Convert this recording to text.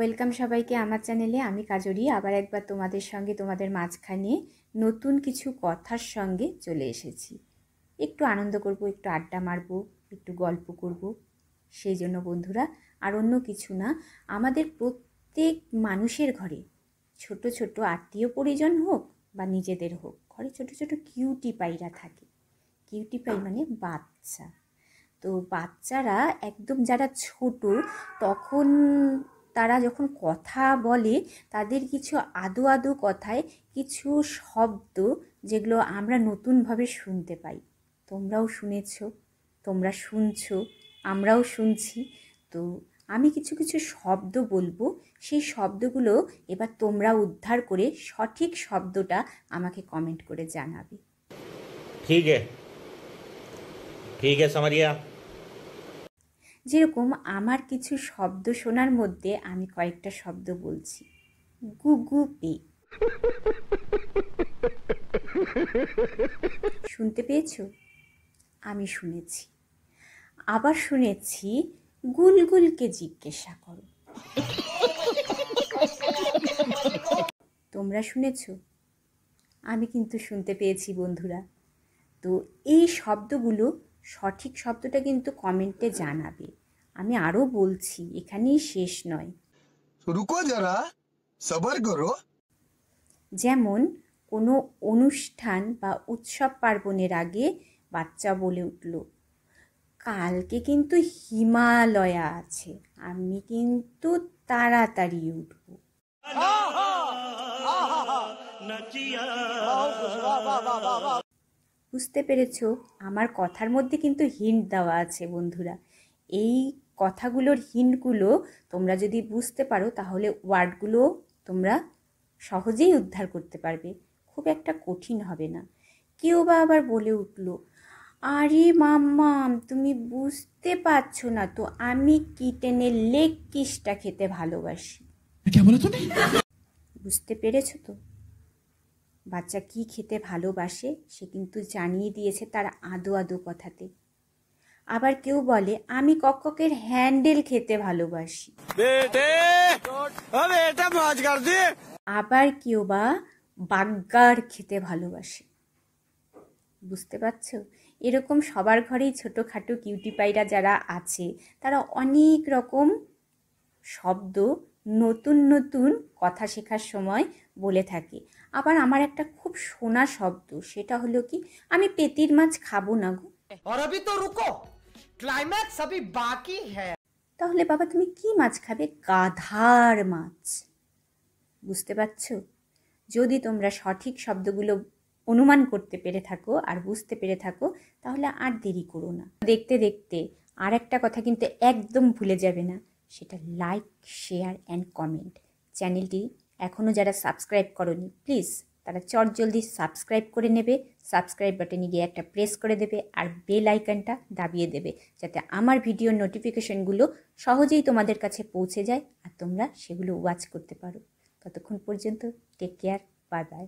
Welcome সবাইকে আমার চ্যানেলে। আমি কাজরি আবার একবার তোমাদের সঙ্গে তোমাদের মাঝখানে নতুন কিছু কথার সঙ্গে চলে এসেছি। একটু আনন্দ করব, একটু আড্ডা মারবো, একটু গল্প করব। সেই জন্য বন্ধুরা, আর অন্য কিছু না, আমাদের প্রত্যেক মানুষের ঘরে ছোট ছোট আত্মীয় পরিজন হোক বা নিজেদের হোক, ঘরে ছোট ছোট কিউটি পাইরা থাকে। কিউটি পাই মানে বাচ্চা। তো বাচ্চারা একদম যারা ছোট, তখন তারা যখন কথা বলে তাদের কিছু আদো আদো কথায় কিছু শব্দ যেগুলো আমরা নতুনভাবে শুনতে পাই। তোমরাও শুনেছ, তোমরা শুনছো, আমরাও শুনছি। তো আমি কিছু কিছু শব্দ বলবো, সেই শব্দগুলো এবার তোমরা উদ্ধার করে সঠিক শব্দটা আমাকে কমেন্ট করে জানাবে। ठीक है समरिया। যেরকম আমার কিছু শব্দ শোনার মধ্যে আমি কয়েকটা শব্দ বলছি। গুগু পে, শুনতে পেয়েছো? আমি শুনেছি। আবার শুনেছি গুলগুলকে জিজ্ঞাসা করো। তোমরা শুনেছ? আমি কিন্তু শুনতে পেয়েছি বন্ধুরা। তো এই শব্দগুলো সঠিক শব্দটা কিন্তু কমেন্টে জানাবে। আমি আরও বলছি, এখানেই শেষ নয়। রুকো যারা, সবার করো। যেমন কোনো অনুষ্ঠান বা উৎসব পার্বণের আগে বাচ্চা বলে উঠল, কালকে কিন্তু হিমালয়া আছে, আমি কিন্তু তাড়াতাড়ি উঠব। বুঝতে পেরেছো? আমার কথার মধ্যে কিন্তু হিন্ট দেওয়া আছে বন্ধুরা। এই কথাগুলোর হিন্টগুলো তোমরা যদি বুঝতে পারো তাহলে ওয়ার্ডগুলো তোমরা সহজেই উদ্ধার করতে পারবে, খুব একটা কঠিন হবে না। কেউ বা আবার বলে উঠল, আরে মাম্মাম তুমি বুঝতে পারছো না তো, আমি কিটেনের লেগ কিসটা খেতে ভালোবাসি। বুঝতে পেরেছো তো? বাচ্চা কি খেতে ভালোবাসে সে কিন্তু জানিয়ে দিয়েছে তার আদো আদো কথাতে। আবার কেউ বলে, আমি কককের হ্যান্ডেল খেতে ভালোবাসি। আবার কেউ বা বাগ্গার খেতে ভালোবাসে। বুঝতে পারছো? এরকম সবার ঘরেই ছোটোখাটো কিউটি পাইরা যারা আছে তারা অনেক রকম শব্দ নতুন নতুন কথা শেখার সময় বলে থাকে। আবার আমার একটা খুব শোনা শব্দ, সেটা হলো কি, আমি পেটির মাছ খাবো না গো। और अभी तो रुको, क्लाइमैक्स अभी बाकी है। তাহলে বাবা তুমি কি মাছ খাবে? গাধার মাছ। বুঝতে পারছো? যদি তোমরা সঠিক শব্দগুলো অনুমান করতে পেরে থাকো আর বুঝতে পেরে থাকো তাহলে আর দেরি করো না। দেখতে দেখতে আর একটা কথা কিন্তু একদম ভুলে যাবে না, সেটা লাইক, শেয়ার অ্যান্ড কমেন্ট। চ্যানেলটি এখনও যারা সাবস্ক্রাইব করোনি প্লিজ তারা চটজলদি সাবস্ক্রাইব করে নেবে। সাবস্ক্রাইব বাটনে গিয়ে একটা প্রেস করে দেবে আর বেল আইকনটা দাবিয়ে দেবে, যাতে আমার ভিডিওর নোটিফিকেশনগুলো সহজেই তোমাদের কাছে পৌঁছে যায় আর তোমরা সেগুলো ওয়াচ করতে পারো। ততক্ষণ পর্যন্ত টেক কেয়ার, বাই বাই।